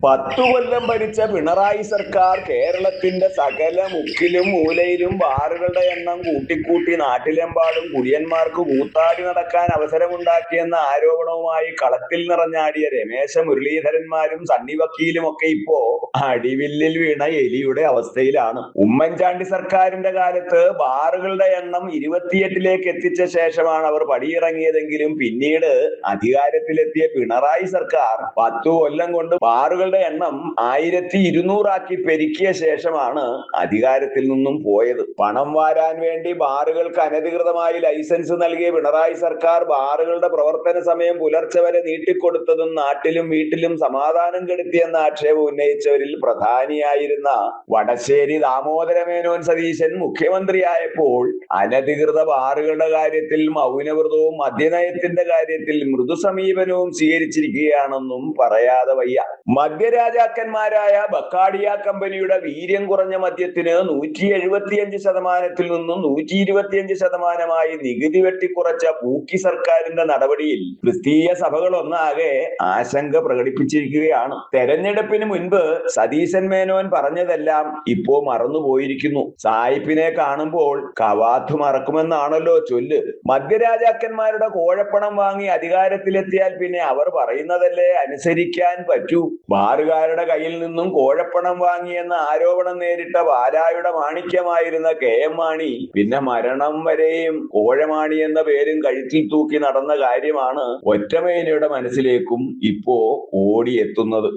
10 കൊല്ലം ഭരിച്ച പിണറായി സർക്കാർ കേരളത്തിന്റെ സകല മുക്കിലും മൂലയിലും ബാറുകളുടെ എണ്ണം കൂട്ടിക്കൂട്ടി നാട്ടിലെമ്പാടും കുടിയന്മാർക്ക് കൂത്താടി നടക്കാൻ അവസരമുണ്ടാക്കിയെന്ന ആരോപണവുമായി കളത്തിൽ നിറഞ്ഞാടിയ രമേശ മുരളീധരന്മാരും സണ്ണി വക്കീലും ഒക്കെ ഇപ്പോ അടിവില്ലിൽ വീണ എലിയുടെ അവസ്ഥയിലാണ്. ഉമ്മൻചാണ്ടി സർക്കാരിന്റെ കാലത്ത് ബാറുകളുടെ എണ്ണം 28ലേക്ക് എത്തിച്ച ശേഷമാണ് അവർ പടിയിറങ്ങിയതെങ്കിലും പിന്നീട് അധികാരത്തിലെത്തിയ പിണറായി സർക്കാർ 10 കൊല്ലം കൊണ്ട് ബാറുകളുടെ എണ്ണം 1200 പെരുക്കിയ ശേഷമാണ് അധികാരത്തിൽ നിന്നും പോയത്. പണം വാരാൻ വേണ്ടി ബാറുകൾക്ക് അനധികൃതമായി ലൈസൻസ് നൽകിയ പിണറായി സർക്കാർ ബാറുകളുടെ പ്രവർത്തന സമയം പുലർച്ചെ വരെ നീട്ടിക്കൊടുത്തതും നാട്ടിലും വീട്ടിലും സമാധാനം കെടുത്തിയെന്ന ആക്ഷേപം ഉന്നയിച്ചവരിൽ പ്രധാനിയായിരുന്ന വടശ്ശേരി ദാമോദരമേനോൻ സതീശൻ മുഖ്യമന്ത്രിയായപ്പോൾ അനധികൃത ബാറുകളുടെ കാര്യത്തിൽ മൗനവ്രതവും മദ്യനയത്തിന്റെ കാര്യത്തിൽ മൃദു സമീപനവും സ്വീകരിച്ചിരിക്കുകയാണെന്നും പറയാതെ വയ്യ. മദ്യരാജാക്കന്മാരായ ബക്കാഡിയ കമ്പനിയുടെ വീര്യം കുറഞ്ഞ മദ്യത്തിന് 175% നിന്നും 125% നികുതി വെട്ടിക്കുറച്ച പൂക്കി സർക്കാരിന്റെ നടപടിയിൽ ക്രിസ്തീയ സഭകളൊന്നാകെ ആശങ്ക പ്രകടിപ്പിച്ചിരിക്കുകയാണ്. തെരഞ്ഞെടുപ്പിന് മുൻപ് സതീശൻ മേനോൻ പറഞ്ഞതെല്ലാം ഇപ്പോ മറന്നുപോയിരിക്കുന്നു. സായിപ്പിനെ കാണുമ്പോൾ കവാത്ത് മറക്കുമെന്നാണല്ലോ ചൊല്ല്. മദ്യരാജാക്കന്മാരുടെ കോഴപ്പണം വാങ്ങി അധികാരത്തിലെത്തിയാൽ പിന്നെ അവർ പറയുന്നതല്ലേ അനുസരിക്കാൻ പറ്റൂ. ബാറുകാരുടെ കയ്യിൽ നിന്നും കോഴപ്പണം വാങ്ങിയെന്ന ആരോപണം നേരിട്ട പാലായുടെ മാണിക്യമായിരുന്ന KM മാണി പിന്നെ മരണം വരെയും കോഴമാണി എന്ന പേരും കഴുത്തിൽ തൂക്കി നടന്ന കാര്യമാണ് ഒറ്റമേനിയുടെ മനസ്സിലേക്കും ഇപ്പോ ഓടിയെത്തുന്നത്.